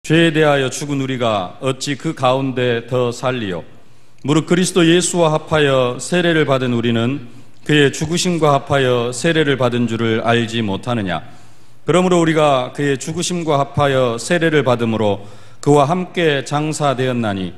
죄에 대하여 죽은 우리가 어찌 그 가운데 더 살리요? 무릇 그리스도 예수와 합하여 세례를 받은 우리는 그의 죽으심과 합하여 세례를 받은 줄을 알지 못하느냐? 그러므로 우리가 그의 죽으심과 합하여 세례를 받음으로 그와 함께 장사되었나니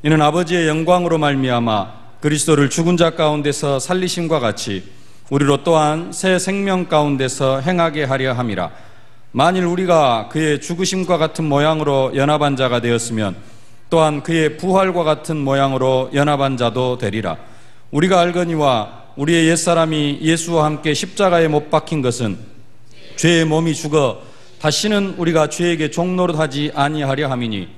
이는 아버지의 영광으로 말미암아 그리스도를 죽은 자 가운데서 살리심과 같이 우리로 또한 새 생명 가운데서 행하게 하려 함이라. 만일 우리가 그의 죽으심과 같은 모양으로 연합한 자가 되었으면 또한 그의 부활과 같은 모양으로 연합한 자도 되리라. 우리가 알거니와 우리의 옛사람이 예수와 함께 십자가에 못 박힌 것은 죄의 몸이 죽어 다시는 우리가 죄에게 종노릇하지 아니하려 함이니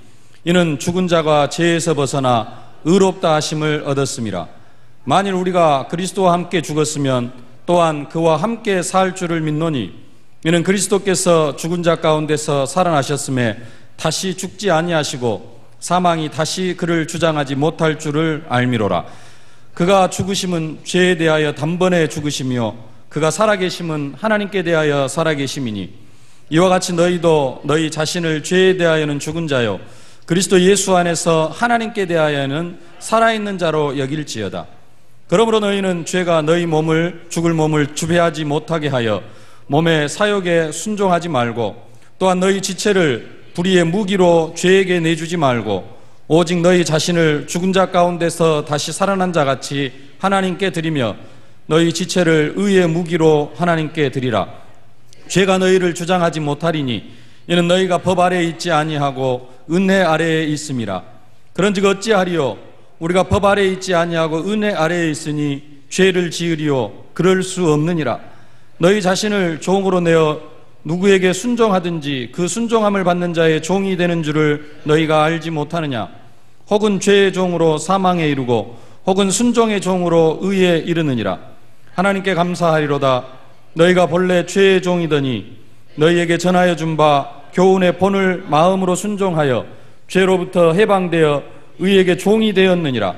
이는 죽은 자가 죄에서 벗어나 의롭다 하심을 얻었음이라. 만일 우리가 그리스도와 함께 죽었으면 또한 그와 함께 살 줄을 믿노니 이는 그리스도께서 죽은 자 가운데서 살아나셨음에 다시 죽지 아니하시고 사망이 다시 그를 주장하지 못할 줄을 알미로라. 그가 죽으심은 죄에 대하여 단번에 죽으시며 그가 살아계심은 하나님께 대하여 살아계심이니 이와 같이 너희도 너희 자신을 죄에 대하여는 죽은 자요 그리스도 예수 안에서 하나님께 대하여는 살아있는 자로 여길지어다. 그러므로 너희는 죄가 너희 몸을 죽을 몸을 주배하지 못하게 하여 몸의 사욕에 순종하지 말고 또한 너희 지체를 불의의 무기로 죄에게 내주지 말고 오직 너희 자신을 죽은 자 가운데서 다시 살아난 자 같이 하나님께 드리며 너희 지체를 의의 무기로 하나님께 드리라. 죄가 너희를 주장하지 못하리니 이는 너희가 법 아래에 있지 아니하고 은혜 아래에 있음이라. 그런즉 어찌하리요? 우리가 법 아래에 있지 아니하고 은혜 아래에 있으니 죄를 지으리요? 그럴 수 없느니라. 너희 자신을 종으로 내어 누구에게 순종하든지 그 순종함을 받는 자의 종이 되는 줄을 너희가 알지 못하느냐? 혹은 죄의 종으로 사망에 이르고 혹은 순종의 종으로 의에 이르느니라. 하나님께 감사하리로다. 너희가 본래 죄의 종이더니 너희에게 전하여 준 바 교훈의 본을 마음으로 순종하여 죄로부터 해방되어 의에게 종이 되었느니라.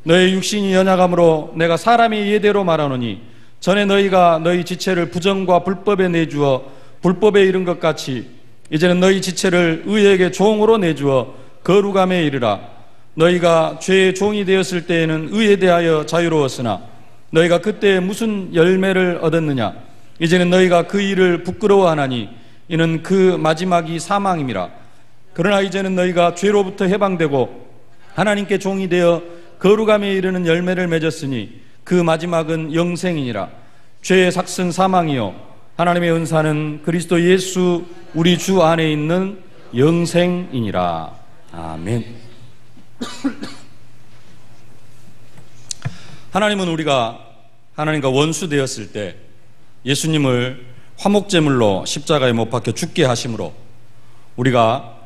너희 육신이 연약함으로 내가 사람의 예대로 말하노니 전에 너희가 너희 지체를 부정과 불법에 내주어 불법에 이른 것 같이 이제는 너희 지체를 의에게 종으로 내주어 거룩함에 이르라. 너희가 죄의 종이 되었을 때에는 의에 대하여 자유로웠으나 너희가 그때 무슨 열매를 얻었느냐? 이제는 너희가 그 일을 부끄러워하나니 이는 그 마지막이 사망임이라. 그러나 이제는 너희가 죄로부터 해방되고 하나님께 종이 되어 거룩함에 이르는 열매를 맺었으니 그 마지막은 영생이니라. 죄의 삭은 사망이요 하나님의 은사는 그리스도 예수 우리 주 안에 있는 영생이니라. 아멘. 하나님은 우리가 하나님과 원수 되었을 때 예수님을 화목제물로 십자가에 못 박혀 죽게 하심으로 우리가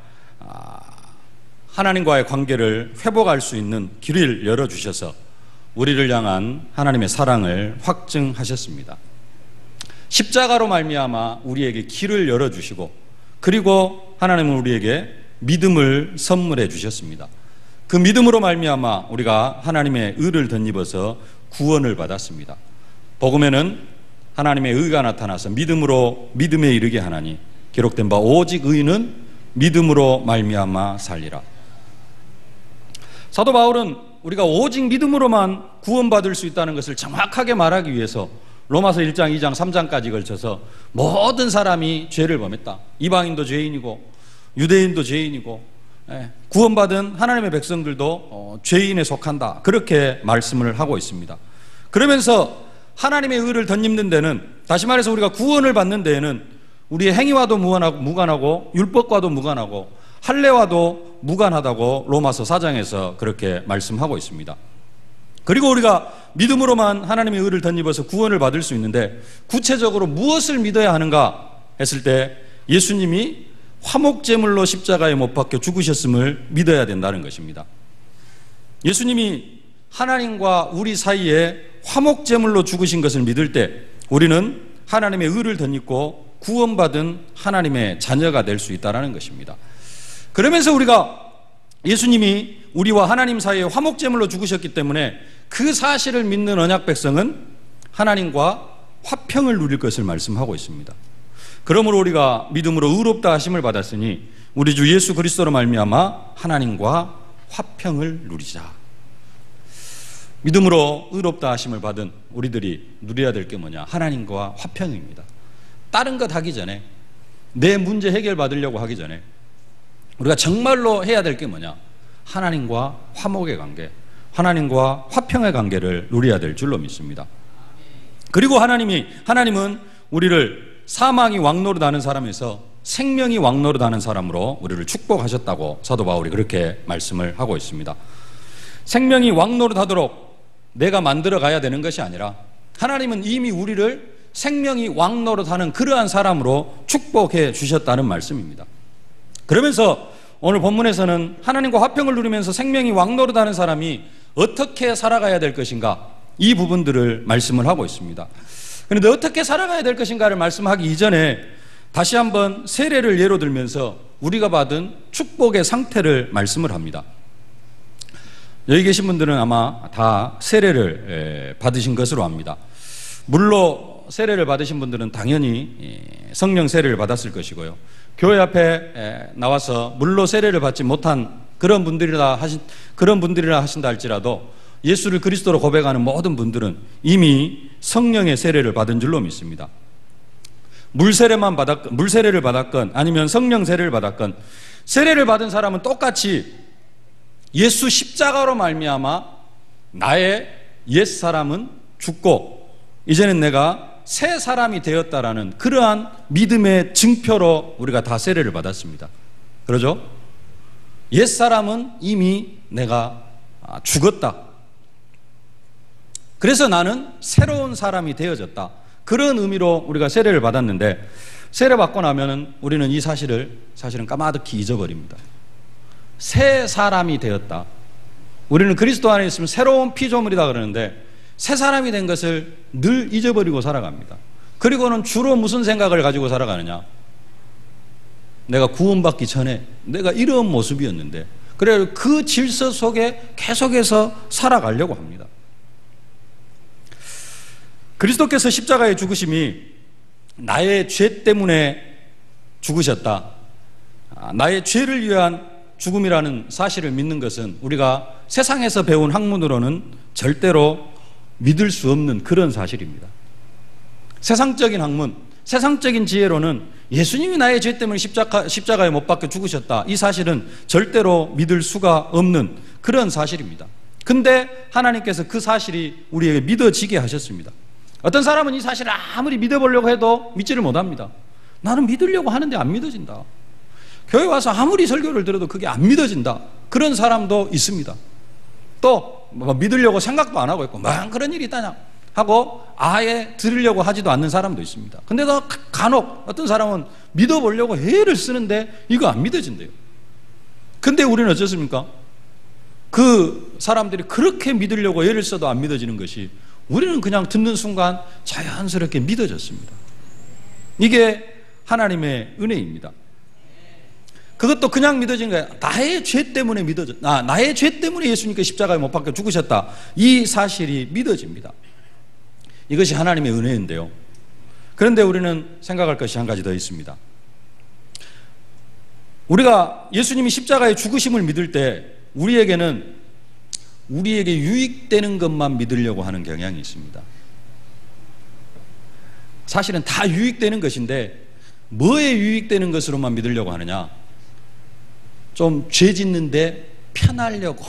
하나님과의 관계를 회복할 수 있는 길을 열어주셔서 우리를 향한 하나님의 사랑을 확증하셨습니다. 십자가로 말미암아 우리에게 길을 열어주시고 그리고 하나님은 우리에게 믿음을 선물해 주셨습니다. 그 믿음으로 말미암아 우리가 하나님의 의를 덧입어서 구원을 받았습니다. 복음에는 하나님의 의가 나타나서 믿음으로 믿음에 이르게 하나니 기록된 바 오직 의인은 믿음으로 말미암아 살리라. 사도 바울은 우리가 오직 믿음으로만 구원받을 수 있다는 것을 정확하게 말하기 위해서 로마서 1장, 2장, 3장까지 걸쳐서 모든 사람이 죄를 범했다. 이방인도 죄인이고 유대인도 죄인이고 구원받은 하나님의 백성들도 죄인에 속한다. 그렇게 말씀을 하고 있습니다. 그러면서 하나님의 의를 덧입는 데는, 다시 말해서 우리가 구원을 받는 데에는 우리의 행위와도 무관하고 율법과도 무관하고 할례와도 무관하다고 로마서 4장에서 그렇게 말씀하고 있습니다. 그리고 우리가 믿음으로만 하나님의 의를 덧입어서 구원을 받을 수 있는데 구체적으로 무엇을 믿어야 하는가 했을 때 예수님이 화목제물로 십자가에 못 박혀 죽으셨음을 믿어야 된다는 것입니다. 예수님이 하나님과 우리 사이에 화목제물로 죽으신 것을 믿을 때 우리는 하나님의 의를 덧입고 구원받은 하나님의 자녀가 될 수 있다는 것입니다. 그러면서 우리가 예수님이 우리와 하나님 사이에 화목제물로 죽으셨기 때문에 그 사실을 믿는 언약 백성은 하나님과 화평을 누릴 것을 말씀하고 있습니다. 그러므로 우리가 믿음으로 의롭다 하심을 받았으니 우리 주 예수 그리스도로 말미암아 하나님과 화평을 누리자. 믿음으로 의롭다 하심을 받은 우리들이 누려야 될 게 뭐냐? 하나님과 화평입니다. 다른 것 하기 전에, 내 문제 해결 받으려고 하기 전에 우리가 정말로 해야 될 게 뭐냐? 하나님과 화목의 관계, 하나님과 화평의 관계를 누려야 될 줄로 믿습니다. 그리고 하나님은 우리를 사망이 왕노릇하는 사람에서 생명이 왕노릇하는 사람으로 우리를 축복하셨다고 사도 바울이 그렇게 말씀을 하고 있습니다. 생명이 왕노릇하도록 내가 만들어 가야 되는 것이 아니라 하나님은 이미 우리를 생명이 왕노릇하는 그러한 사람으로 축복해 주셨다는 말씀입니다. 그러면서 오늘 본문에서는 하나님과 화평을 누리면서 생명이 왕노릇하는 사람이 어떻게 살아가야 될 것인가, 이 부분들을 말씀을 하고 있습니다. 그런데 어떻게 살아가야 될 것인가를 말씀하기 이전에 다시 한번 세례를 예로 들면서 우리가 받은 축복의 상태를 말씀을 합니다. 여기 계신 분들은 아마 다 세례를 받으신 것으로 압니다. 물로 세례를 받으신 분들은 당연히 성령 세례를 받았을 것이고요. 교회 앞에 나와서 물로 세례를 받지 못한 그런 분들이라 하신다 할지라도 예수를 그리스도로 고백하는 모든 분들은 이미 성령의 세례를 받은 줄로 믿습니다. 물세례를 받았건 아니면 성령 세례를 받았건 세례를 받은 사람은 똑같이 예수 십자가로 말미암아 나의 옛사람은 죽고 이제는 내가 새 사람이 되었다라는 그러한 믿음의 증표로 우리가 다 세례를 받았습니다. 그러죠? 옛사람은 이미 내가 죽었다. 그래서 나는 새로운 사람이 되어졌다. 그런 의미로 우리가 세례를 받았는데, 세례 받고 나면은 우리는 이 사실은 까마득히 잊어버립니다. 새 사람이 되었다. 우리는 그리스도 안에 있으면 새로운 피조물이다 그러는데 새 사람이 된 것을 늘 잊어버리고 살아갑니다. 그리고는 주로 무슨 생각을 가지고 살아가느냐? 내가 구원받기 전에 내가 이런 모습이었는데, 그래 그 질서 속에 계속해서 살아가려고 합니다. 그리스도께서 십자가에 죽으심이 나의 죄 때문에 죽으셨다, 나의 죄를 위한 죽음이라는 사실을 믿는 것은 우리가 세상에서 배운 학문으로는 절대로 믿을 수 없는 그런 사실입니다. 세상적인 학문, 세상적인 지혜로는 예수님이 나의 죄 때문에 십자가에 못 박혀 죽으셨다, 이 사실은 절대로 믿을 수가 없는 그런 사실입니다. 근데 하나님께서 그 사실이 우리에게 믿어지게 하셨습니다. 어떤 사람은 이 사실을 아무리 믿어보려고 해도 믿지를 못합니다. 나는 믿으려고 하는데 안 믿어진다. 교회 와서 아무리 설교를 들어도 그게 안 믿어진다. 그런 사람도 있습니다. 또 믿으려고 생각도 안 하고 있고, 그런 일이 있다냐 하고 아예 들으려고 하지도 않는 사람도 있습니다. 근데 또 간혹 어떤 사람은 믿어보려고 애를 쓰는데 이거 안 믿어진대요. 근데 우리는 어떻습니까? 그 사람들이 그렇게 믿으려고 애를 써도 안 믿어지는 것이 우리는 그냥 듣는 순간 자연스럽게 믿어졌습니다. 이게 하나님의 은혜입니다. 그것도 그냥 믿어지는 거예요. 나의 죄 때문에 나의 죄 때문에 예수님께 십자가에 못 박혀 죽으셨다, 이 사실이 믿어집니다. 이것이 하나님의 은혜인데요. 그런데 우리는 생각할 것이 한 가지 더 있습니다. 우리가 예수님이 십자가에 죽으심을 믿을 때 우리에게 유익되는 것만 믿으려고 하는 경향이 있습니다. 사실은 다 유익되는 것인데 뭐에 유익되는 것으로만 믿으려고 하느냐? 좀 죄 짓는데 편하려고,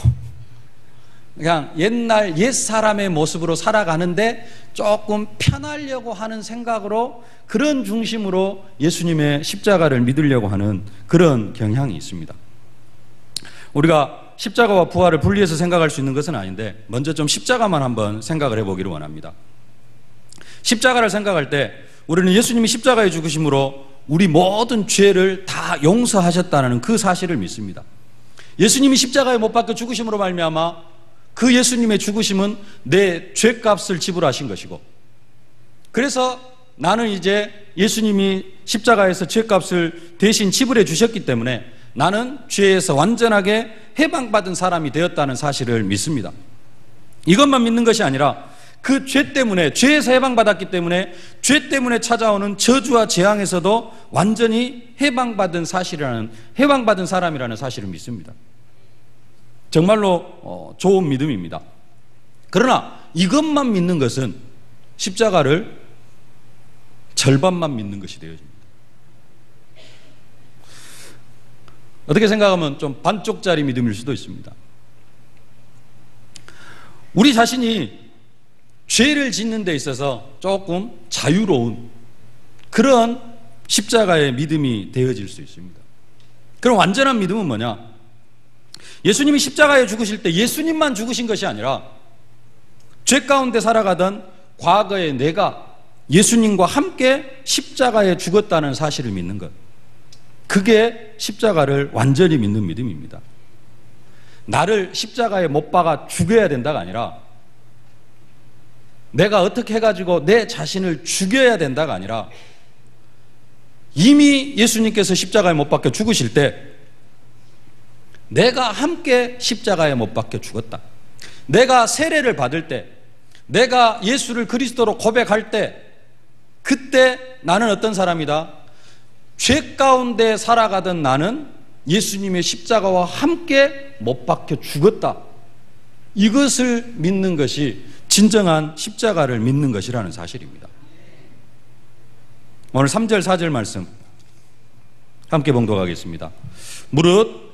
그냥 옛 사람의 모습으로 살아가는데 조금 편하려고 하는 생각으로, 그런 중심으로 예수님의 십자가를 믿으려고 하는 그런 경향이 있습니다. 우리가 십자가와 부활을 분리해서 생각할 수 있는 것은 아닌데 먼저 좀 십자가만 한번 생각을 해보기를 원합니다. 십자가를 생각할 때 우리는 예수님이 십자가에 죽으심으로 우리 모든 죄를 다 용서하셨다는 그 사실을 믿습니다. 예수님이 십자가에 못 박혀 죽으심으로 말미암아 그 예수님의 죽으심은 내 죄값을 지불하신 것이고, 그래서 나는 이제 예수님이 십자가에서 죄값을 대신 지불해 주셨기 때문에 나는 죄에서 완전하게 해방받은 사람이 되었다는 사실을 믿습니다. 이것만 믿는 것이 아니라 그 죄 때문에, 죄에서 해방받았기 때문에 죄 때문에 찾아오는 저주와 재앙에서도 완전히 해방받은 사람이라는 사실을 믿습니다. 정말로 좋은 믿음입니다. 그러나 이것만 믿는 것은 십자가를 절반만 믿는 것이 되어집니다. 어떻게 생각하면 좀 반쪽짜리 믿음일 수도 있습니다. 우리 자신이 죄를 짓는 데 있어서 조금 자유로운 그런 십자가의 믿음이 되어질 수 있습니다. 그럼 완전한 믿음은 뭐냐? 예수님이 십자가에 죽으실 때 예수님만 죽으신 것이 아니라 죄 가운데 살아가던 과거의 내가 예수님과 함께 십자가에 죽었다는 사실을 믿는 것. 그게 십자가를 완전히 믿는 믿음입니다. 나를 십자가에 못 박아 죽여야 된다가 아니라, 내가 어떻게 해가지고 내 자신을 죽여야 된다가 아니라, 이미 예수님께서 십자가에 못 박혀 죽으실 때 내가 함께 십자가에 못 박혀 죽었다. 내가 세례를 받을 때, 내가 예수를 그리스도로 고백할 때, 그때 나는 어떤 사람이다? 죄 가운데 살아가던 나는 예수님의 십자가와 함께 못 박혀 죽었다. 이것을 믿는 것이 진정한 십자가를 믿는 것이라는 사실입니다. 오늘 3절 4절 말씀 함께 봉독하겠습니다. 무릇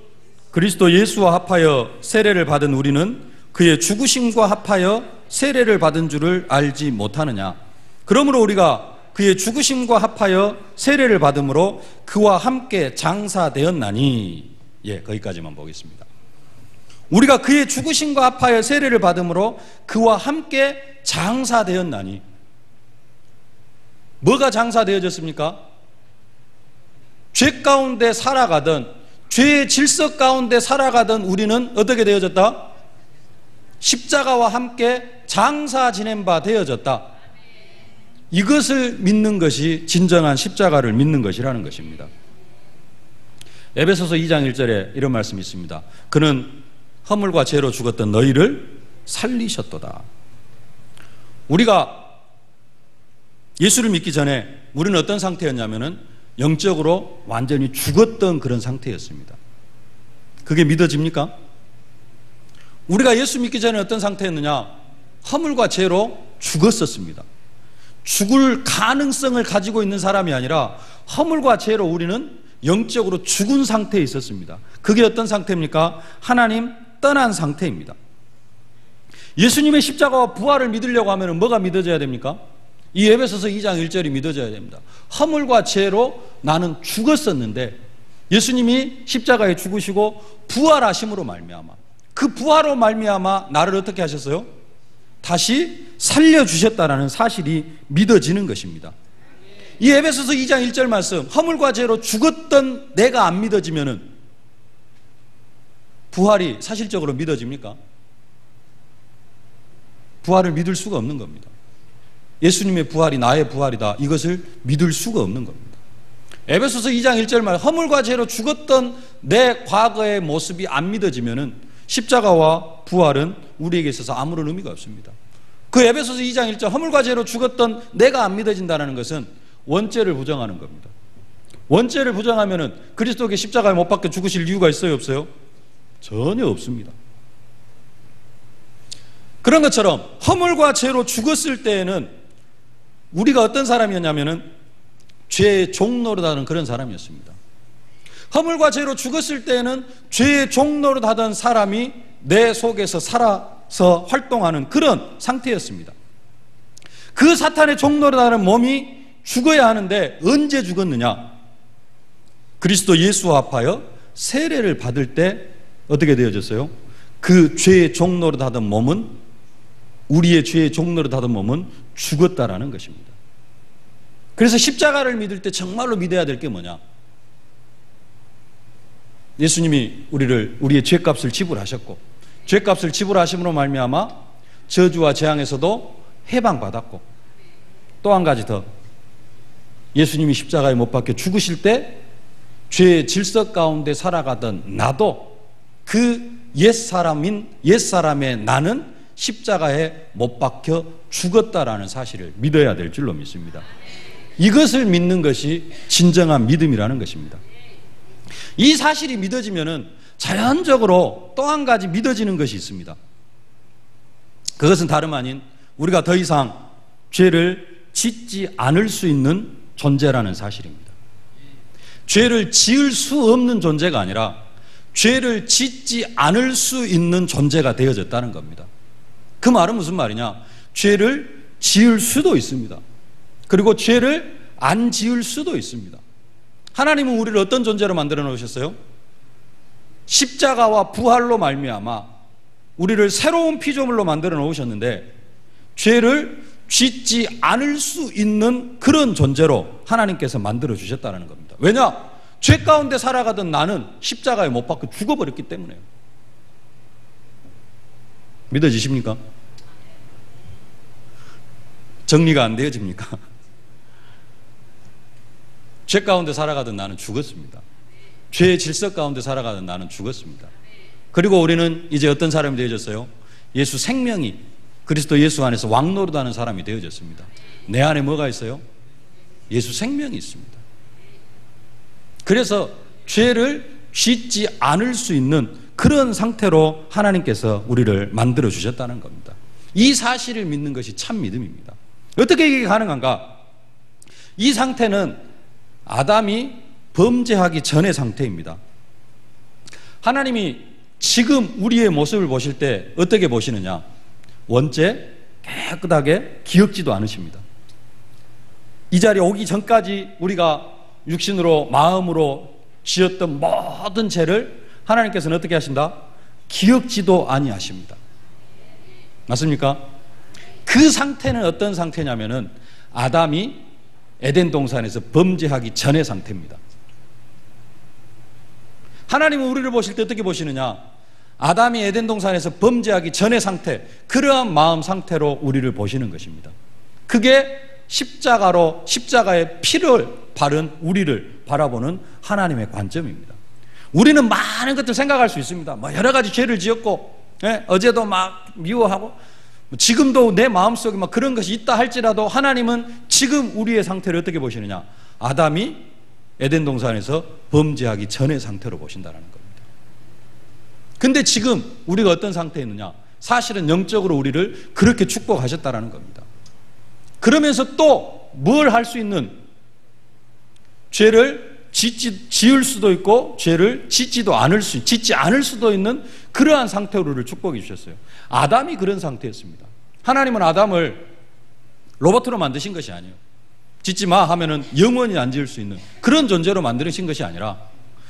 그리스도 예수와 합하여 세례를 받은 우리는 그의 죽으심과 합하여 세례를 받은 줄을 알지 못하느냐. 그러므로 우리가 그의 죽으심과 합하여 세례를 받음으로 그와 함께 장사되었나니. 거기까지만 보겠습니다. 우리가 그의 죽으심과 합하여 세례를 받음으로 그와 함께 장사되었나니. 뭐가 장사되어졌습니까? 죄 가운데 살아가던, 죄의 질서 가운데 살아가던 우리는 어떻게 되어졌다? 십자가와 함께 장사 지낸 바 되어졌다. 이것을 믿는 것이 진정한 십자가를 믿는 것이라는 것입니다. 에베소서 2장 1절에 이런 말씀이 있습니다. 그는 허물과 죄로 죽었던 너희를 살리셨도다. 우리가 예수를 믿기 전에 우리는 어떤 상태였냐면은 영적으로 완전히 죽었던 그런 상태였습니다. 그게 믿어집니까? 우리가 예수 믿기 전에 어떤 상태였느냐? 허물과 죄로 죽었었습니다. 죽을 가능성을 가지고 있는 사람이 아니라 허물과 죄로 우리는 영적으로 죽은 상태에 있었습니다. 그게 어떤 상태입니까? 하나님 떠난 상태입니다. 예수님의 십자가와 부활을 믿으려고 하면 뭐가 믿어져야 됩니까? 이 에베소서 2장 1절이 믿어져야 됩니다. 허물과 죄로 나는 죽었었는데 예수님이 십자가에 죽으시고 부활하심으로 말미암아, 그 부활로 말미암아 나를 어떻게 하셨어요? 다시 살려주셨다라는 사실이 믿어지는 것입니다. 이 에베소서 2장 1절 말씀, 허물과 죄로 죽었던 내가 안 믿어지면은 부활이 사실적으로 믿어집니까? 부활을 믿을 수가 없는 겁니다. 예수님의 부활이 나의 부활이다, 이것을 믿을 수가 없는 겁니다. 에베소서 2장 1절 말, 허물과 죄로 죽었던 내 과거의 모습이 안 믿어지면은 십자가와 부활은 우리에게 있어서 아무런 의미가 없습니다. 그 에베소서 2장 1절, 허물과 죄로 죽었던 내가 안 믿어진다는 것은 원죄를 부정하는 겁니다. 원죄를 부정하면은 그리스도께 십자가에 못 박혀 죽으실 이유가 있어요, 없어요? 전혀 없습니다. 그런 것처럼 허물과 죄로 죽었을 때에는 우리가 어떤 사람이었냐면은 죄의 종노릇하는 그런 사람이었습니다. 허물과 죄로 죽었을 때에는 죄의 종노릇하던 사람이 내 속에서 살아서 활동하는 그런 상태였습니다. 그 사탄의 종노릇하는 몸이 죽어야 하는데 언제 죽었느냐? 그리스도 예수와 합하여 세례를 받을 때 어떻게 되어졌어요? 그 죄의 종노릇하던 몸은, 우리의 죄의 종노릇하던 몸은 죽었다라는 것입니다. 그래서 십자가를 믿을 때 정말로 믿어야 될 게 뭐냐? 예수님이 우리의 죄값을 지불하셨고, 죄값을 지불하심으로 말미암아 저주와 재앙에서도 해방받았고, 또 한 가지 더, 예수님이 십자가에 못 박혀 죽으실 때 죄의 질서 가운데 살아가던 나도 그 옛사람의 나는 십자가에 못 박혀 죽었다라는 사실을 믿어야 될 줄로 믿습니다. 이것을 믿는 것이 진정한 믿음이라는 것입니다. 이 사실이 믿어지면은 자연적으로 또 한 가지 믿어지는 것이 있습니다. 그것은 다름 아닌 우리가 더 이상 죄를 짓지 않을 수 있는 존재라는 사실입니다. 죄를 지을 수 없는 존재가 아니라 죄를 짓지 않을 수 있는 존재가 되어졌다는 겁니다. 그 말은 무슨 말이냐? 죄를 지을 수도 있습니다. 그리고 죄를 안 지을 수도 있습니다. 하나님은 우리를 어떤 존재로 만들어 놓으셨어요? 십자가와 부활로 말미암아 우리를 새로운 피조물로 만들어 놓으셨는데 죄를 짓지 않을 수 있는 그런 존재로 하나님께서 만들어 주셨다는 겁니다. 왜냐? 죄 가운데 살아가던 나는 십자가에 못 박혀 죽어버렸기 때문에요. 믿어지십니까? 정리가 안 되어집니까? 죄 가운데 살아가던 나는 죽었습니다. 죄의 질서 가운데 살아가던 나는 죽었습니다. 그리고 우리는 이제 어떤 사람이 되어졌어요? 예수 생명이 그리스도 예수 안에서 왕노릇하는 사람이 되어졌습니다. 내 안에 뭐가 있어요? 예수 생명이 있습니다. 그래서 죄를 짓지 않을 수 있는 그런 상태로 하나님께서 우리를 만들어 주셨다는 겁니다. 이 사실을 믿는 것이 참 믿음입니다. 어떻게 이게 가능한가? 이 상태는 아담이 범죄하기 전의 상태입니다. 하나님이 지금 우리의 모습을 보실 때 어떻게 보시느냐? 원체 깨끗하게 기억지도 않으십니다. 이 자리에 오기 전까지 우리가 육신으로 마음으로 지었던 모든 죄를 하나님께서는 어떻게 하신다? 기억지도 아니하십니다. 맞습니까? 그 상태는 어떤 상태냐면은 아담이 에덴 동산에서 범죄하기 전의 상태입니다. 하나님은 우리를 보실 때 어떻게 보시느냐? 아담이 에덴 동산에서 범죄하기 전의 상태, 그러한 마음 상태로 우리를 보시는 것입니다. 그게 십자가의 피를 바른 우리를 바라보는 하나님의 관점입니다. 우리는 많은 것들 생각할 수 있습니다. 뭐 여러 가지 죄를 지었고, 어제도 막 미워하고, 지금도 내 마음속에 막 그런 것이 있다 할지라도 하나님은 지금 우리의 상태를 어떻게 보시느냐? 아담이 에덴 동산에서 범죄하기 전의 상태로 보신다는 겁니다. 근데 지금 우리가 어떤 상태에 있느냐? 사실은 영적으로 우리를 그렇게 축복하셨다는 겁니다. 그러면서 또 뭘 할 수 있는, 죄를 지을 수도 있고 죄를 짓지 않을 수도 있는 그러한 상태로 우리를 축복해 주셨어요. 아담이 그런 상태였습니다. 하나님은 아담을 로봇으로 만드신 것이 아니에요. 짓지 마 하면은 영원히 안 지을 수 있는 그런 존재로 만드신 것이 아니라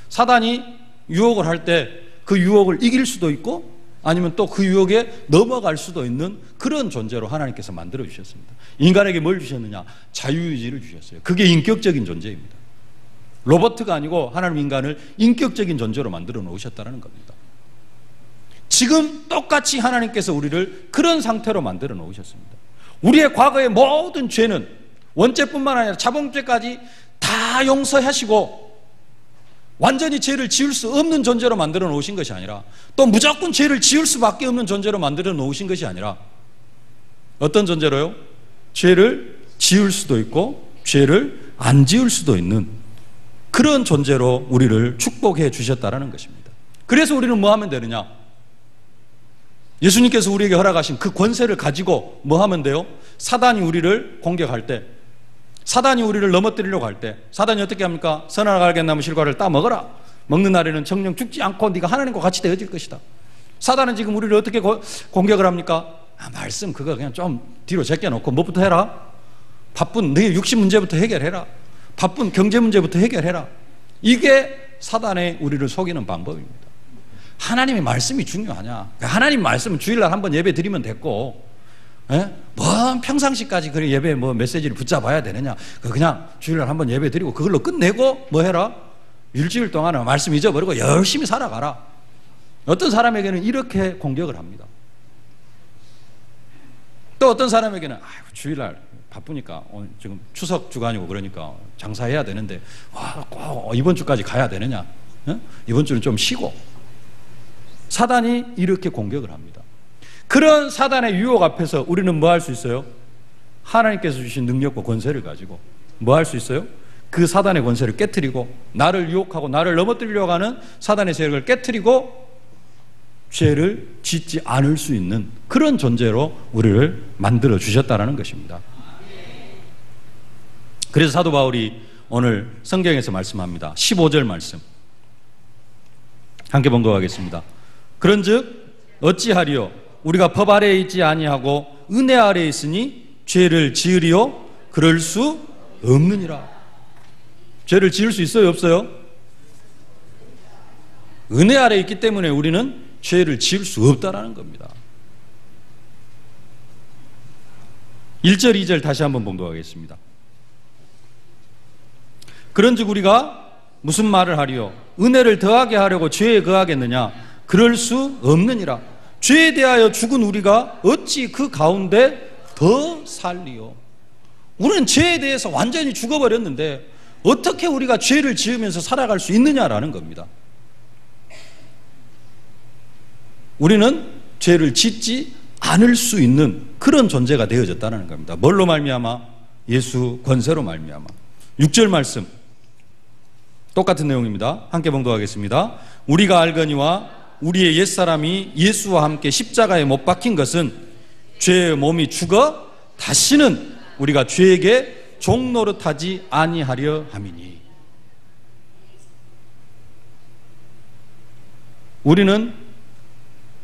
사단이 유혹을 할 때 그 유혹을 이길 수도 있고 아니면 또 그 유혹에 넘어갈 수도 있는 그런 존재로 하나님께서 만들어 주셨습니다. 인간에게 뭘 주셨느냐? 자유의지를 주셨어요. 그게 인격적인 존재입니다. 로봇가 아니고 하나님 인간을 인격적인 존재로 만들어 놓으셨다는 겁니다. 지금 똑같이 하나님께서 우리를 그런 상태로 만들어 놓으셨습니다. 우리의 과거의 모든 죄는 원죄뿐만 아니라 자봉죄까지 다 용서하시고 완전히 죄를 지을 수 없는 존재로 만들어 놓으신 것이 아니라 또 무조건 죄를 지을 수밖에 없는 존재로 만들어 놓으신 것이 아니라 어떤 존재로요? 죄를 지을 수도 있고 죄를 안 지을 수도 있는 그런 존재로 우리를 축복해 주셨다는 것입니다. 그래서 우리는 뭐 하면 되느냐? 예수님께서 우리에게 허락하신 그 권세를 가지고 뭐 하면 돼요? 사단이 우리를 공격할 때, 사단이 우리를 넘어뜨리려고 할 때 사단이 어떻게 합니까? 선악을 알게 나무 실과를 따 먹어라. 먹는 날에는 정령 죽지 않고 네가 하나님과 같이 되어질 것이다. 사단은 지금 우리를 어떻게 공격을 합니까? 말씀 그거 그냥 좀 뒤로 제껴놓고 뭐부터 해라? 바쁜 너의 육신 문제부터 해결해라. 바쁜 경제 문제부터 해결해라. 이게 사단의 우리를 속이는 방법입니다. 하나님의 말씀이 중요하냐? 하나님 말씀은 주일날 한번 예배 드리면 됐고, 뭐 평상시까지 그 예배 뭐 메시지를 붙잡아야 되느냐? 그냥 주일날 한번 예배 드리고 그걸로 끝내고 뭐 해라? 일주일 동안은 말씀 잊어버리고 열심히 살아가라. 어떤 사람에게는 이렇게 공격을 합니다. 또 어떤 사람에게는 주일날 바쁘니까 오늘 지금 추석 주간이고 그러니까 장사해야 되는데 꼭 이번 주까지 가야 되느냐? 이번 주는 좀 쉬고. 사단이 이렇게 공격을 합니다. 그런 사단의 유혹 앞에서 우리는 뭐 할 수 있어요? 하나님께서 주신 능력과 권세를 가지고 뭐 할 수 있어요? 그 사단의 권세를 깨트리고 나를 유혹하고 나를 넘어뜨리려고 하는 사단의 세력을 깨트리고 죄를 짓지 않을 수 있는 그런 존재로 우리를 만들어 주셨다는 것입니다. 그래서 사도 바울이 오늘 성경에서 말씀합니다. 15절 말씀 함께 봉독하겠습니다. 그런즉 어찌하리요? 우리가 법 아래에 있지 아니하고 은혜 아래에 있으니 죄를 지으리요? 그럴 수 없느니라. 죄를 지을 수 있어요? 없어요? 은혜 아래에 있기 때문에 우리는 죄를 지을 수 없다라는 겁니다. 1절 2절 다시 한번 봉독하겠습니다. 그런즉 우리가 무슨 말을 하리요? 은혜를 더하게 하려고 죄에 거하겠느냐? 그럴 수 없느니라. 죄에 대하여 죽은 우리가 어찌 그 가운데 더 살리요? 우리는 죄에 대해서 완전히 죽어버렸는데 어떻게 우리가 죄를 지으면서 살아갈 수 있느냐라는 겁니다. 우리는 죄를 짓지 않을 수 있는 그런 존재가 되어졌다는 겁니다. 뭘로 말미암아? 예수 권세로 말미암아. 6절 말씀 똑같은 내용입니다. 함께 봉독하겠습니다. 우리가 알거니와 우리의 옛사람이 예수와 함께 십자가에 못 박힌 것은 죄의 몸이 죽어 다시는 우리가 죄에게 종노릇하지 아니하려 함이니. 우리는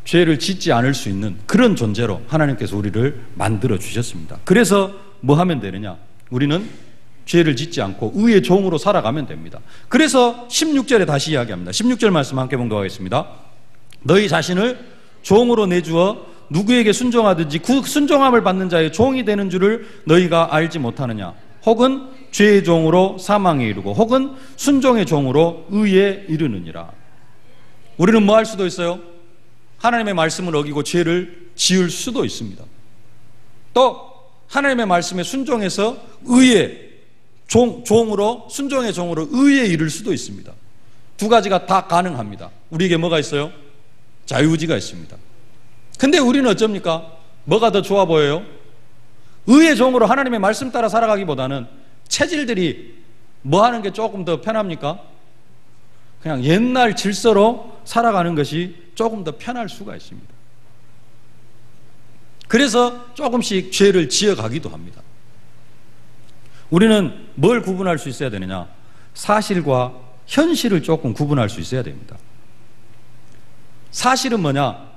죄를 짓지 않을 수 있는 그런 존재로 하나님께서 우리를 만들어 주셨습니다. 그래서 뭐 하면 되느냐? 우리는 죄를 짓지 않고 의의 종으로 살아가면 됩니다. 그래서 16절에 다시 이야기합니다. 16절 말씀 함께 봉독하겠습니다. 너희 자신을 종으로 내주어 누구에게 순종하든지 그 순종함을 받는 자의 종이 되는 줄을 너희가 알지 못하느냐? 혹은 죄의 종으로 사망에 이르고 혹은 순종의 종으로 의에 이르느니라. 우리는 뭐 할 수도 있어요? 하나님의 말씀을 어기고 죄를 지을 수도 있습니다. 또 하나님의 말씀에 순종해서 의의 종으로 순종의 종으로 의에 이를 수도 있습니다. 두 가지가 다 가능합니다. 우리에게 뭐가 있어요? 자유의지가 있습니다. 근데 우리는 어쩝니까? 뭐가 더 좋아 보여요? 의의 종으로 하나님의 말씀 따라 살아가기보다는 체질들이 뭐 하는 게 조금 더 편합니까? 그냥 옛날 질서로 살아가는 것이 조금 더 편할 수가 있습니다. 그래서 조금씩 죄를 지어가기도 합니다. 우리는 뭘 구분할 수 있어야 되느냐? 사실과 현실을 조금 구분할 수 있어야 됩니다. 사실은 뭐냐?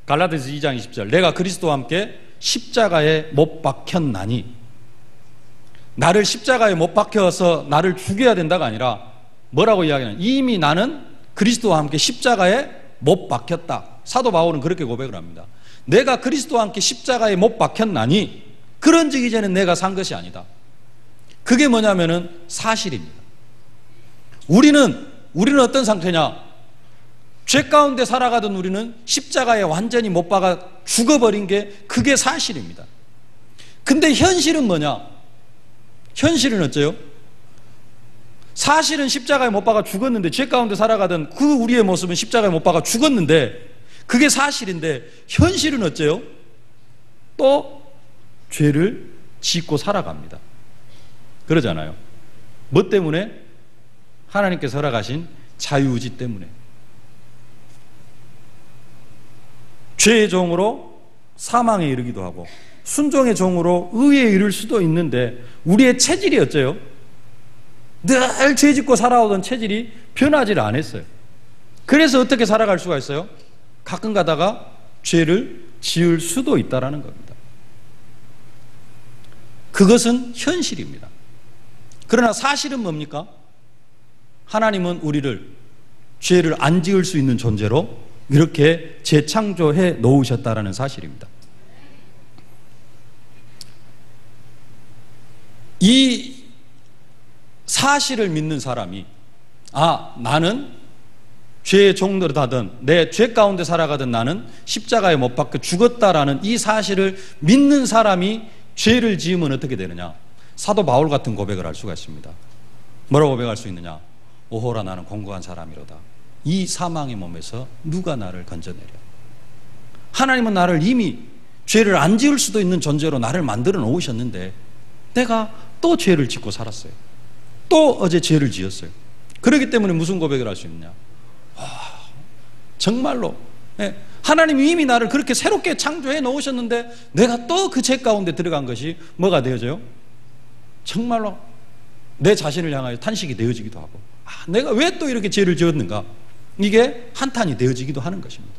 갈라디아서 2장 20절 내가 그리스도와 함께 십자가에 못 박혔나니. 나를 십자가에 못 박혀서 나를 죽여야 된다가 아니라 뭐라고 이야기하냐? 이미 나는 그리스도와 함께 십자가에 못 박혔다. 사도 바울은 그렇게 고백을 합니다. 내가 그리스도와 함께 십자가에 못 박혔나니 그런즉 이제는 내가 산 것이 아니다. 그게 뭐냐면은 사실입니다. 우리는 어떤 상태냐? 죄 가운데 살아가던 우리는 십자가에 완전히 못 박아 죽어버린 게 그게 사실입니다. 근데 현실은 뭐냐? 현실은 어째요? 사실은 십자가에 못 박아 죽었는데 죄 가운데 살아가던 그 우리의 모습은 십자가에 못 박아 죽었는데 그게 사실인데 현실은 어째요? 또 죄를 짓고 살아갑니다. 그러잖아요. 뭐 때문에? 하나님께서 허락하신 자유의지 때문에. 죄의 종으로 사망에 이르기도 하고 순종의 종으로 의에 이를 수도 있는데 우리의 체질이 어째요? 늘 죄 짓고 살아오던 체질이 변하지를 않았어요. 그래서 어떻게 살아갈 수가 있어요? 가끔 가다가 죄를 지을 수도 있다는 겁니다. 그것은 현실입니다. 그러나 사실은 뭡니까? 하나님은 우리를 죄를 안 지을 수 있는 존재로 이렇게 재창조해 놓으셨다는 사실입니다. 이 사실을 믿는 사람이 나는 죄의 종노릇 하던 내 죄 가운데 살아가던 나는 십자가에 못 박혀 죽었다라는 이 사실을 믿는 사람이 죄를 지으면 어떻게 되느냐? 사도 바울 같은 고백을 할 수가 있습니다. 뭐라고 고백할 수 있느냐? 오호라 나는 공고한 사람이로다. 이 사망의 몸에서 누가 나를 건져내려? 하나님은 나를 이미 죄를 안 지을 수도 있는 존재로 나를 만들어 놓으셨는데 내가 또 죄를 짓고 살았어요. 또 어제 죄를 지었어요. 그렇기 때문에 무슨 고백을 할 수 있느냐? 정말로 하나님이 이미 나를 그렇게 새롭게 창조해 놓으셨는데 내가 또 그 죄 가운데 들어간 것이 뭐가 되어져요? 정말로 내 자신을 향하여 탄식이 되어지기도 하고, 내가 왜 또 이렇게 죄를 지었는가? 이게 한탄이 되어지기도 하는 것입니다.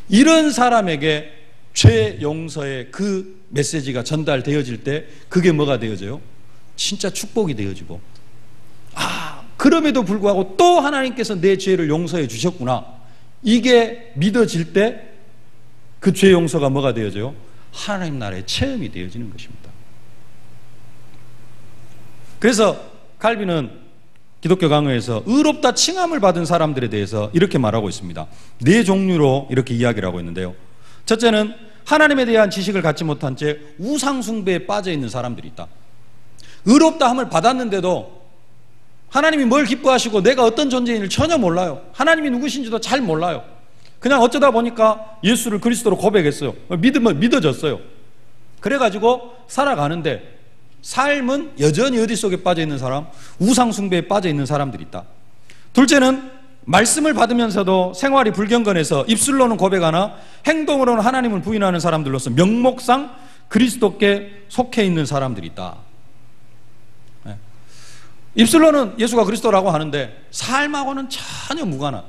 이런 사람에게 죄 용서의 그 메시지가 전달되어질 때 그게 뭐가 되어져요? 진짜 축복이 되어지고, 그럼에도 불구하고 또 하나님께서 내 죄를 용서해 주셨구나, 이게 믿어질 때 그 죄 용서가 뭐가 되어져요? 하나님 나라의 체험이 되어지는 것입니다. 그래서 칼빈은 기독교 강의에서 의롭다 칭함을 받은 사람들에 대해서 이렇게 말하고 있습니다. 네 종류로 이렇게 이야기를 하고 있는데요. 첫째는 하나님에 대한 지식을 갖지 못한 채 우상 숭배에 빠져 있는 사람들이 있다. 의롭다 함을 받았는데도 하나님이 뭘 기뻐하시고 내가 어떤 존재인지를 전혀 몰라요. 하나님이 누구신지도 잘 몰라요. 그냥 어쩌다 보니까 예수를 그리스도로 고백했어요. 믿어졌어요. 그래가지고 살아가는데 삶은 여전히 어디 속에 빠져 있는 사람, 우상 숭배에 빠져 있는 사람들이 있다. 둘째는 말씀을 받으면서도 생활이 불경건해서 입술로는 고백하나 행동으로는 하나님을 부인하는 사람들로서 명목상 그리스도께 속해 있는 사람들이 있다. 입술로는 예수가 그리스도라고 하는데 삶하고는 전혀 무관한,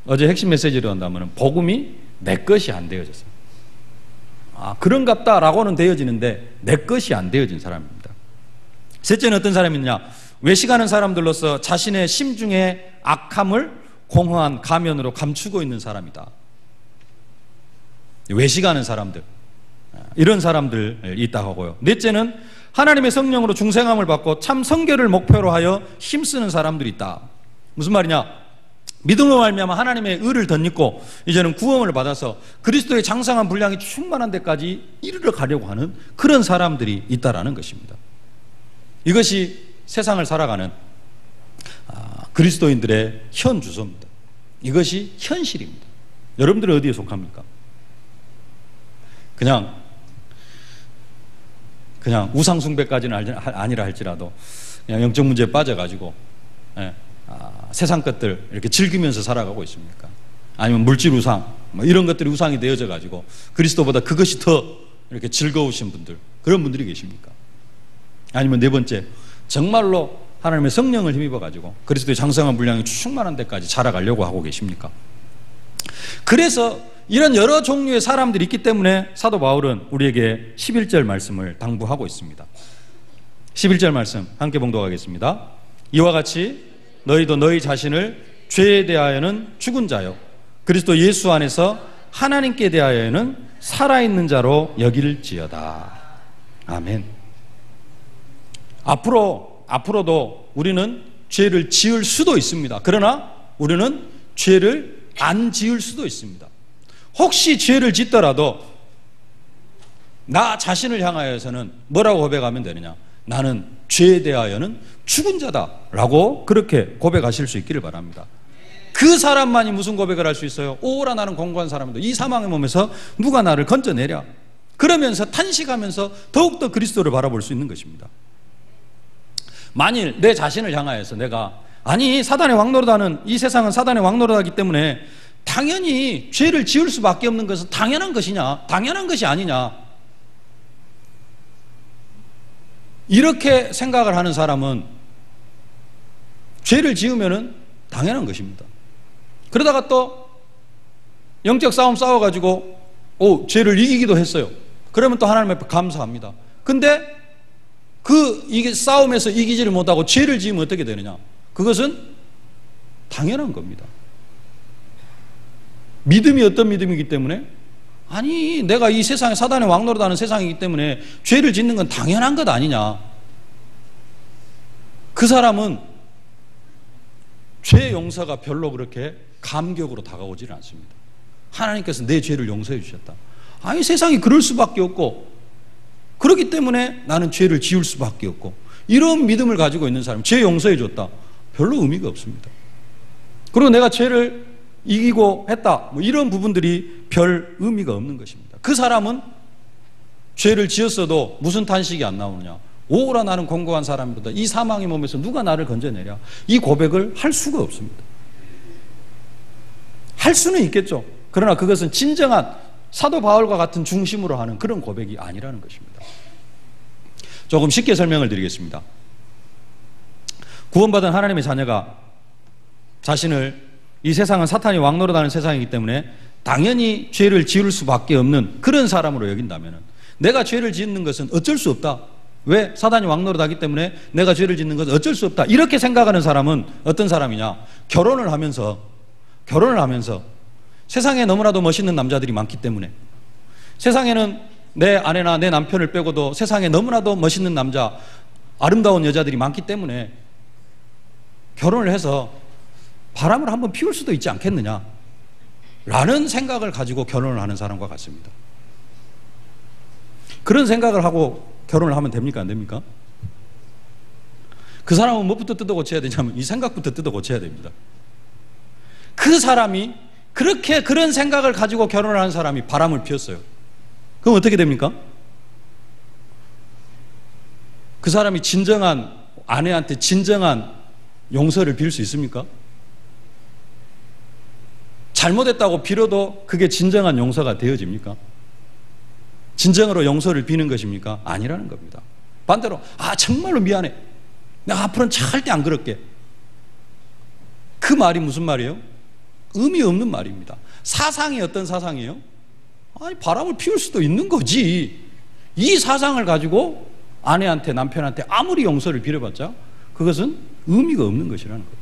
어제 핵심 메시지로 한다면 복음이 내 것이 안 되어졌어요. 그런갑다라고는 되어지는데 내 것이 안 되어진 사람입니다. 셋째는 어떤 사람이냐? 외식하는 사람들로서 자신의 심중의 악함을 공허한 가면으로 감추고 있는 사람이다. 외식하는 사람들, 이런 사람들 있다고 하고요. 넷째는 하나님의 성령으로 중생함을 받고 참 성결을 목표로 하여 힘쓰는 사람들이 있다. 무슨 말이냐? 믿음으로 말미암아 하나님의 의를 덧입고 이제는 구원을 받아서 그리스도의 장성한 분량이 충만한 데까지 이르러 가려고 하는 그런 사람들이 있다라는 것입니다. 이것이 세상을 살아가는 그리스도인들의 현 주소입니다. 이것이 현실입니다. 여러분들은 어디에 속합니까? 그냥 우상숭배까지는 아니라 할지라도 그냥 영적 문제에 빠져가지고 세상 것들 이렇게 즐기면서 살아가고 있습니까? 아니면 물질 우상, 이런 것들이 우상이 되어져 가지고 그리스도보다 그것이 더 이렇게 즐거우신 분들, 그런 분들이 계십니까? 아니면 네 번째, 정말로 하나님의 성령을 힘입어 가지고 그리스도의 장성한 분량이 충만한 데까지 자라가려고 하고 계십니까? 그래서 이런 여러 종류의 사람들이 있기 때문에 사도 바울은 우리에게 11절 말씀을 당부하고 있습니다. 11절 말씀 함께 봉독하겠습니다. 이와 같이 너희도 너희 자신을 죄에 대하여는 죽은 자요 그리스도 예수 안에서 하나님께 대하여는 살아있는 자로 여길지어다. 아멘. 앞으로도 우리는 죄를 지을 수도 있습니다. 그러나 우리는 죄를 안 지을 수도 있습니다. 혹시 죄를 짓더라도 나 자신을 향하여서는 뭐라고 고백하면 되느냐? 나는 죄에 대하여는 죽은 자다라고 그렇게 고백하실 수 있기를 바랍니다. 그 사람만이 무슨 고백을 할 수 있어요? 오라 나는 공고한 사람이다. 이 사망의 몸에서 누가 나를 건져내랴. 그러면서 탄식하면서 더욱더 그리스도를 바라볼 수 있는 것입니다. 만일 내 자신을 향하여서 내가 사단의 왕노릇하는 이 세상은 사단의 왕노릇하기 때문에 당연히 죄를 지을 수밖에 없는 것은 당연한 것이냐? 당연한 것이 아니냐? 이렇게 생각을 하는 사람은 죄를 지으면은 당연한 것입니다. 그러다가 또 영적 싸움 싸워가지고 죄를 이기기도 했어요. 그러면 또 하나님 앞에 감사합니다. 근데 이게 싸움에서 이기지를 못하고 죄를 지으면 어떻게 되느냐? 그것은 당연한 겁니다. 믿음이 어떤 믿음이기 때문에? 내가 이 세상에 사단의 왕노릇하는 세상이기 때문에 죄를 짓는 건 당연한 것 아니냐? 그 사람은 죄 용서가 별로 그렇게 감격으로 다가오지는 않습니다. 하나님께서 내 죄를 용서해 주셨다. 세상이 그럴 수밖에 없고 그렇기 때문에 나는 죄를 지을 수밖에 없고, 이런 믿음을 가지고 있는 사람, 죄 용서해 줬다, 별로 의미가 없습니다. 그리고 내가 죄를 이기고 했다, 이런 부분들이 별 의미가 없는 것입니다. 그 사람은 죄를 지었어도 무슨 탄식이 안 나오느냐. 오라 나는 공고한 사람이로다. 이 사망의 몸에서 누가 나를 건져내랴. 이 고백을 할 수가 없습니다. 할 수는 있겠죠. 그러나 그것은 진정한 사도 바울과 같은 중심으로 하는 그런 고백이 아니라는 것입니다. 조금 쉽게 설명을 드리겠습니다. 구원받은 하나님의 자녀가 자신을, 이 세상은 사탄이 왕노릇하는 세상이기 때문에 당연히 죄를 지을 수밖에 없는 그런 사람으로 여긴다면, 내가 죄를 짓는 것은 어쩔 수 없다. 왜? 사단이 왕노릇하기 때문에 내가 죄를 짓는 것은 어쩔 수 없다. 이렇게 생각하는 사람은 어떤 사람이냐? 결혼을 하면서 세상에 너무나도 멋있는 남자들이 많기 때문에, 세상에는 내 아내나 내 남편을 빼고도 세상에 너무나도 멋있는 남자, 아름다운 여자들이 많기 때문에 결혼을 해서 바람을 한번 피울 수도 있지 않겠느냐 라는 생각을 가지고 결혼을 하는 사람과 같습니다. 그런 생각을 하고 결혼을 하면 됩니까? 안 됩니까? 그 사람은 무엇부터 뜯어 고쳐야 되냐면 이 생각부터 뜯어 고쳐야 됩니다. 그 사람이 그렇게 그런 생각을 가지고 결혼을 하는 사람이 바람을 피웠어요. 그럼 어떻게 됩니까? 그 사람이 진정한 아내한테 진정한 용서를 빌 수 있습니까? 잘못했다고 빌어도 그게 진정한 용서가 되어집니까? 진정으로 용서를 비는 것입니까? 아니라는 겁니다. 반대로 정말로 미안해. 내가 앞으로는 절대 안 그럴게. 그 말이 무슨 말이에요? 의미 없는 말입니다. 사상이 어떤 사상이에요? 바람을 피울 수도 있는 거지. 이 사상을 가지고 아내한테 남편한테 아무리 용서를 빌어봤자 그것은 의미가 없는 것이라는 겁니다.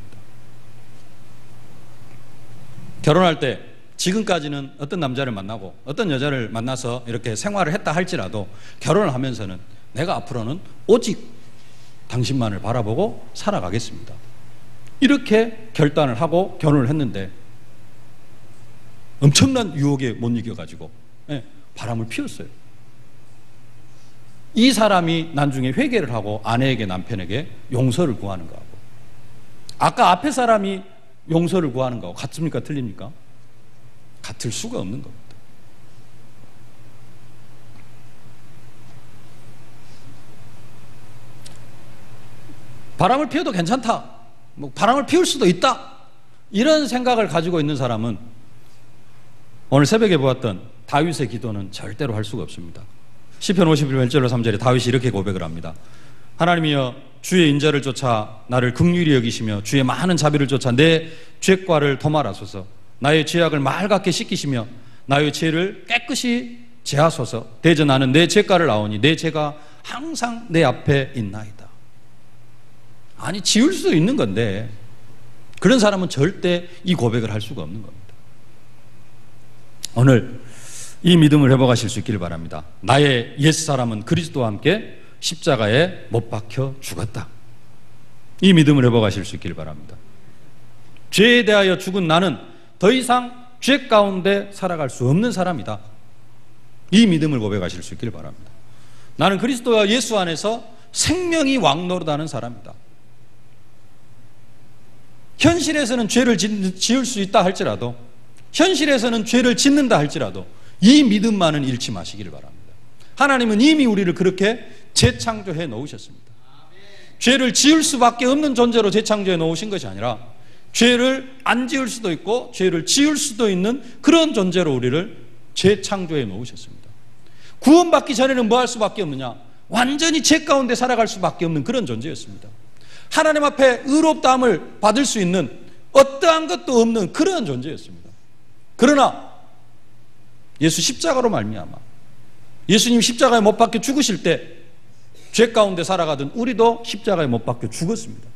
결혼할 때 지금까지는 어떤 남자를 만나고 어떤 여자를 만나서 이렇게 생활을 했다 할지라도 결혼을 하면서는 내가 앞으로는 오직 당신만을 바라보고 살아가겠습니다. 이렇게 결단을 하고 결혼을 했는데 엄청난 유혹에 못 이겨가지고 바람을 피웠어요. 이 사람이 나중에 회개를 하고 아내에게 남편에게 용서를 구하는 거하고 아까 앞에 사람이 용서를 구하는 거하고 같습니까? 틀립니까? 같을 수가 없는 겁니다. 바람을 피워도 괜찮다. 바람을 피울 수도 있다. 이런 생각을 가지고 있는 사람은 오늘 새벽에 보았던 다윗의 기도는 절대로 할 수가 없습니다. 시편 51편 1절로 3절에 다윗이 이렇게 고백을 합니다. 하나님이여 주의 인자를 쫓아 나를 긍휼히 여기시며 주의 많은 자비를 쫓아 내 죄과를 도말하소서. 나의 죄악을 맑게 씻기시며 나의 죄를 깨끗이 제하소서. 대저 나는 내 죄과를 아오니 내 죄가 항상 내 앞에 있나이다. 아니 지울 수도 있는 건데 그런 사람은 절대 이 고백을 할 수가 없는 겁니다. 오늘 이 믿음을 회복하실 수 있기를 바랍니다. 나의 옛사람은 그리스도와 함께 십자가에 못 박혀 죽었다. 이 믿음을 회복하실 수 있기를 바랍니다. 죄에 대하여 죽은 나는 더 이상 죄 가운데 살아갈 수 없는 사람이다. 이 믿음을 고백하실 수 있기를 바랍니다. 나는 그리스도와 예수 안에서 생명이 왕노릇하는 사람이다. 현실에서는 죄를 지을 수 있다 할지라도, 현실에서는 죄를 짓는다 할지라도 이 믿음만은 잃지 마시기를 바랍니다. 하나님은 이미 우리를 그렇게 재창조해 놓으셨습니다. 죄를 지을 수밖에 없는 존재로 재창조해 놓으신 것이 아니라 죄를 안 지을 수도 있고 죄를 지을 수도 있는 그런 존재로 우리를 재창조해 놓으셨습니다. 구원받기 전에는 뭐 할 수밖에 없느냐? 완전히 죄 가운데 살아갈 수밖에 없는 그런 존재였습니다. 하나님 앞에 의롭다함을 받을 수 있는 어떠한 것도 없는 그런 존재였습니다. 그러나 예수 십자가로 말미암아 예수님 십자가에 못 박혀 죽으실 때 죄 가운데 살아가던 우리도 십자가에 못 박혀 죽었습니다.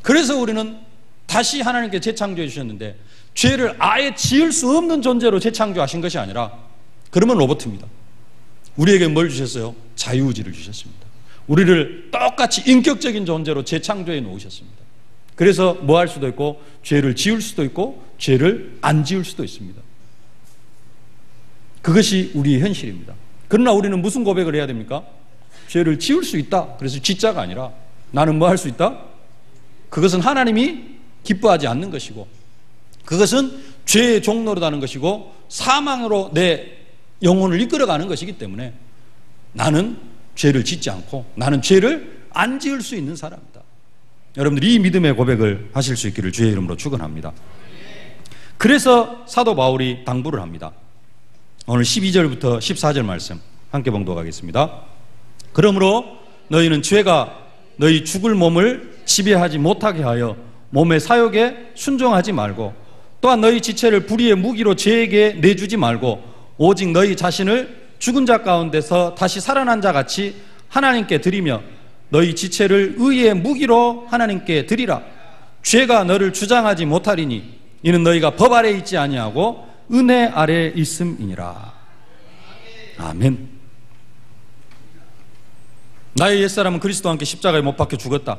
그래서 우리는 다시 하나님께 재창조해 주셨는데 죄를 아예 지을 수 없는 존재로 재창조하신 것이 아니라 그러면 로봇입니다. 우리에게 뭘 주셨어요? 자유의지를 주셨습니다. 우리를 똑같이 인격적인 존재로 재창조해 놓으셨습니다. 그래서 뭐 할 수도 있고 죄를 지을 수도 있고 죄를 안 지을 수도 있습니다. 그것이 우리의 현실입니다. 그러나 우리는 무슨 고백을 해야 됩니까? 죄를 지을 수 있다. 그래서 짓자가 아니라 나는 뭐 할 수 있다? 그것은 하나님이 기뻐하지 않는 것이고 그것은 죄의 종로로 가는 것이고 사망으로 내 영혼을 이끌어가는 것이기 때문에 나는 죄를 짓지 않고 나는 죄를 안 지을 수 있는 사람이다. 여러분들이 이 믿음의 고백을 하실 수 있기를 주의 이름으로 축원합니다. 그래서 사도 바울이 당부를 합니다. 오늘 12절부터 14절 말씀 함께 봉독하겠습니다. 그러므로 너희는 죄가 너희 죽을 몸을 지배하지 못하게 하여 몸의 사욕에 순종하지 말고 또한 너희 지체를 불의의 무기로 죄에게 내주지 말고 오직 너희 자신을 죽은 자 가운데서 다시 살아난 자 같이 하나님께 드리며 너희 지체를 의의 무기로 하나님께 드리라. 죄가 너를 주장하지 못하리니 이는 너희가 법 아래 있지 아니하고 은혜 아래 있음이니라. 아멘. 나의 옛사람은 그리스도와 함께 십자가에 못 박혀 죽었다.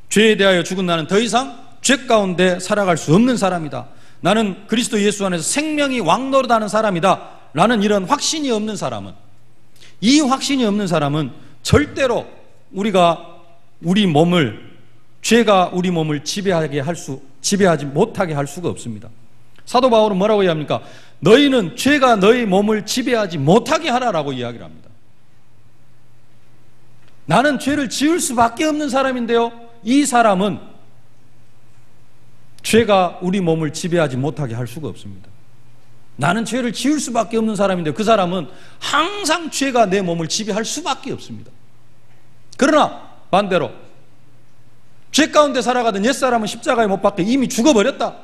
죄에 대하여 죽은 나는 더 이상 죄 가운데 살아갈 수 없는 사람이다. 나는 그리스도 예수 안에서 생명이 왕노릇하는 사람이다 라는 이런 확신이 없는 사람은, 이 확신이 없는 사람은 절대로 죄가 우리 몸을 지배하지 못하게 할 수가 없습니다. 사도 바울은 뭐라고 이야기합니까? 너희는 죄가 너희 몸을 지배하지 못하게 하라라고 이야기를 합니다. 나는 죄를 지을 수밖에 없는 사람인데요, 이 사람은 죄가 우리 몸을 지배하지 못하게 할 수가 없습니다. 나는 죄를 지을 수밖에 없는 사람인데 그 사람은 항상 죄가 내 몸을 지배할 수밖에 없습니다. 그러나 반대로 죄 가운데 살아가던 옛사람은 십자가에 못 박혀 이미 죽어버렸다.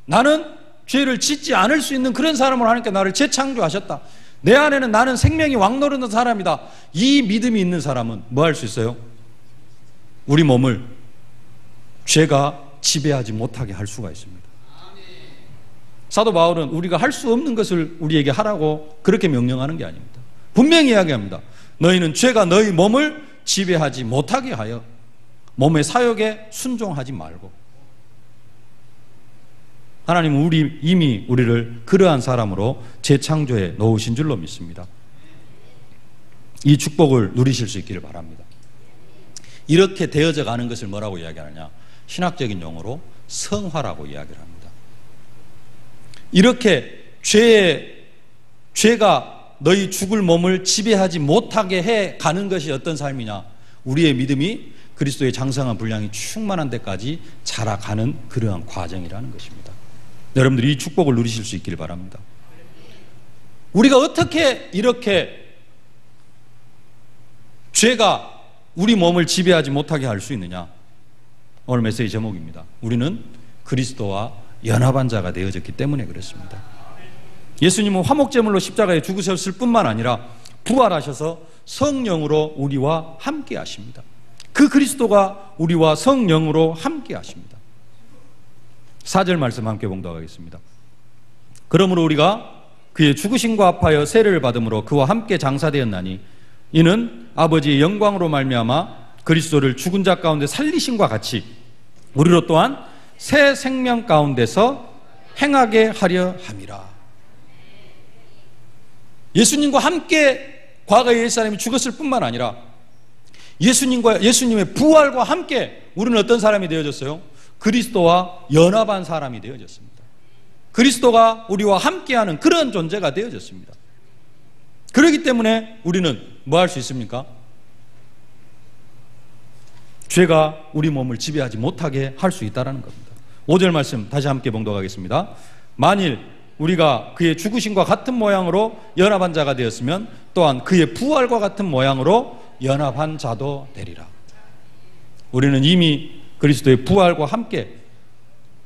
나는 죄를 짓지 않을 수 있는 그런 사람으로 하나님께 나를 재창조하셨다. 내 안에는 나는 생명이 왕노릇하는 사람이다. 이 믿음이 있는 사람은 뭐 할 수 있어요? 우리 몸을 죄가 지배하지 못하게 할 수가 있습니다. 사도 바울은 우리가 할 수 없는 것을 우리에게 하라고 그렇게 명령하는 게 아닙니다. 분명히 이야기합니다. 너희는 죄가 너희 몸을 지배하지 못하게 하여 몸의 사욕에 순종하지 말고. 하나님은 이미 우리를 그러한 사람으로 재창조해 놓으신 줄로 믿습니다. 이 축복을 누리실 수 있기를 바랍니다. 이렇게 되어져 가는 것을 뭐라고 이야기하느냐? 신학적인 용어로 성화라고 이야기를 합니다. 이렇게 죄가 너희 죽을 몸을 지배하지 못하게 해 가는 것이 어떤 삶이냐? 우리의 믿음이 그리스도의 장성한 분량이 충만한 데까지 자라가는 그러한 과정이라는 것입니다. 여러분들이 이 축복을 누리실 수 있기를 바랍니다. 우리가 어떻게 이렇게 죄가 우리 몸을 지배하지 못하게 할 수 있느냐? 오늘 메시지 제목입니다. 우리는 그리스도와 연합한 자가 되어졌기 때문에 그렇습니다. 예수님은 화목제물로 십자가에 죽으셨을 뿐만 아니라 부활하셔서 성령으로 우리와 함께 하십니다. 그 그리스도가 우리와 성령으로 함께 하십니다. 4절 말씀 함께 봉독하겠습니다. 그러므로 우리가 그의 죽으심과 합하여 세례를 받음으로 그와 함께 장사되었나니 이는 아버지의 영광으로 말미암아 그리스도를 죽은 자 가운데 살리심과 같이 우리로 또한 새 생명 가운데서 행하게 하려 함이라. 예수님과 함께 과거의 옛사람이 죽었을 뿐만 아니라 예수님의 부활과 함께 우리는 어떤 사람이 되어졌어요? 그리스도와 연합한 사람이 되어졌습니다. 그리스도가 우리와 함께하는 그런 존재가 되어졌습니다. 그렇기 때문에 우리는 뭐 할 수 있습니까? 죄가 우리 몸을 지배하지 못하게 할 수 있다는 겁니다. 5절 말씀 다시 함께 봉독하겠습니다. 만일 우리가 그의 죽으심과 같은 모양으로 연합한 자가 되었으면 또한 그의 부활과 같은 모양으로 연합한 자도 되리라. 우리는 이미 그리스도의 부활과 함께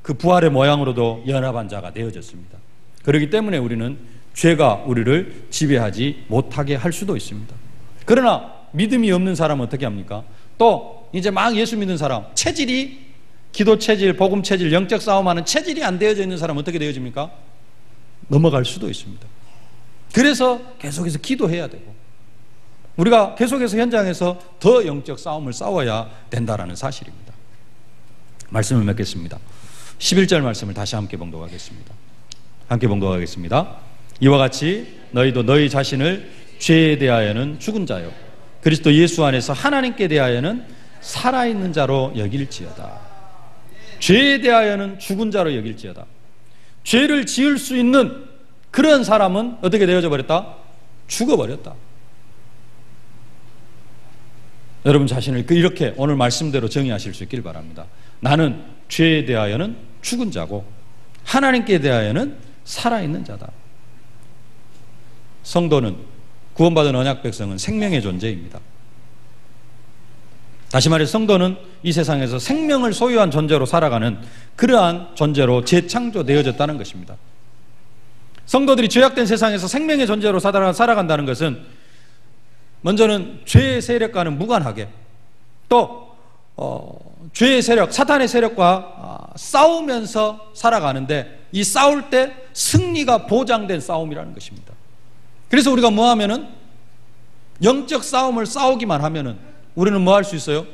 그 부활의 모양으로도 연합한 자가 되어졌습니다. 그렇기 때문에 우리는 죄가 우리를 지배하지 못하게 할 수도 있습니다. 그러나 믿음이 없는 사람은 어떻게 합니까? 또 이제 막 예수 믿는 사람, 체질이 기도 체질, 복음 체질, 영적 싸움하는 체질이 안 되어져 있는 사람은 어떻게 되어집니까? 넘어갈 수도 있습니다. 그래서 계속해서 기도해야 되고 우리가 계속해서 현장에서 더 영적 싸움을 싸워야 된다는 사실입니다. 말씀을 맺겠습니다. 11절 말씀을 다시 함께 봉독하겠습니다. 함께 봉독하겠습니다. 이와 같이 너희도 너희 자신을 죄에 대하여는 죽은 자요 그리스도 예수 안에서 하나님께 대하여는 살아있는 자로 여길지어다. 죄에 대하여는 죽은 자로 여길지어다. 죄를 지을 수 있는 그런 사람은 어떻게 되어져 버렸다? 죽어버렸다. 여러분 자신을 이렇게 오늘 말씀대로 정의하실 수 있길 바랍니다. 나는 죄에 대하여는 죽은 자고 하나님께 대하여는 살아있는 자다. 성도는, 구원받은 언약 백성은 생명의 존재입니다. 다시 말해 성도는 이 세상에서 생명을 소유한 존재로 살아가는 그러한 존재로 재창조되어졌다는 것입니다. 성도들이 죄악된 세상에서 생명의 존재로 살아간다는 것은 먼저는 죄의 세력과는 무관하게 또 죄의 세력, 사탄의 세력과 싸우면서 살아가는데 이 싸울 때 승리가 보장된 싸움이라는 것입니다. 그래서 우리가 뭐 하면은 영적 싸움을 싸우기만 하면은 우리는 뭐 할 수 있어요?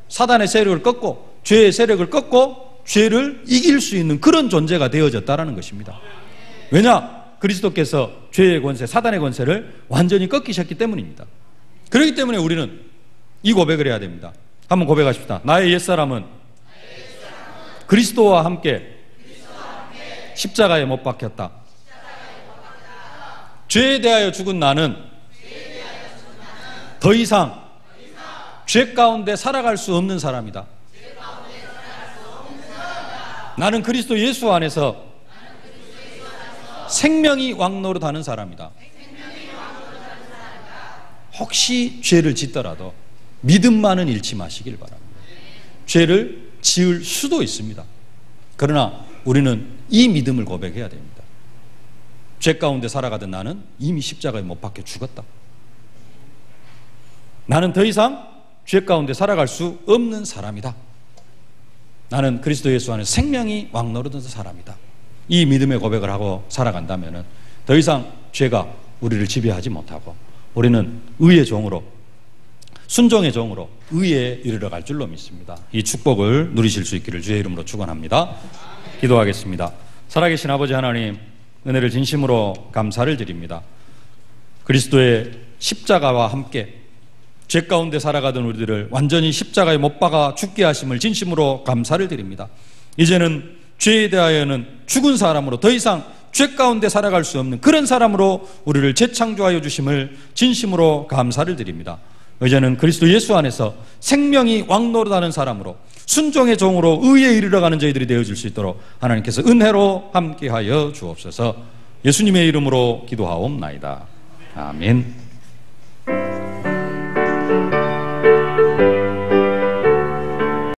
사단의 세력을 꺾고 죄의 세력을 꺾고 죄를 이길 수 있는 그런 존재가 되어졌다는 것입니다. 왜냐? 그리스도께서 죄의 권세, 사단의 권세를 완전히 꺾이셨기 때문입니다. 그렇기 때문에 우리는 이 고백을 해야 됩니다. 한번 고백하십시다. 나의 옛사람은 그리스도와 함께 십자가에 못 박혔다. 죄에 대하여 죽은 나는 더 이상 죄 가운데 살아갈 수 없는 사람이다. 나는 그리스도 예수 안에서 생명이 왕노릇하는 사람이다. 혹시 죄를 짓더라도 믿음만은 잃지 마시길 바랍니다. 죄를 지을 수도 있습니다. 그러나 우리는 이 믿음을 고백해야 됩니다. 죄 가운데 살아가던 나는 이미 십자가에 못 박혀 죽었다. 나는 더 이상 죄 가운데 살아갈 수 없는 사람이다. 나는 그리스도 예수 안에 생명이 왕노릇하는 사람이다. 이 믿음의 고백을 하고 살아간다면 더 이상 죄가 우리를 지배하지 못하고 우리는 의의 종으로, 순종의 종으로 의에 이르러 갈 줄로 믿습니다. 이 축복을 누리실 수 있기를 주의 이름으로 축원합니다. 기도하겠습니다. 살아계신 아버지 하나님, 은혜를 진심으로 감사를 드립니다. 그리스도의 십자가와 함께 죄 가운데 살아가던 우리들을 완전히 십자가에 못 박아 죽게 하심을 진심으로 감사를 드립니다. 이제는 죄에 대하여는 죽은 사람으로 더 이상 죄 가운데 살아갈 수 없는 그런 사람으로 우리를 재창조하여 주심을 진심으로 감사를 드립니다. 이제는 그리스도 예수 안에서 생명이 왕노릇하는 사람으로 순종의 종으로 의에 이르러가는 저희들이 되어질 수 있도록 하나님께서 은혜로 함께하여 주옵소서. 예수님의 이름으로 기도하옵나이다. 아멘.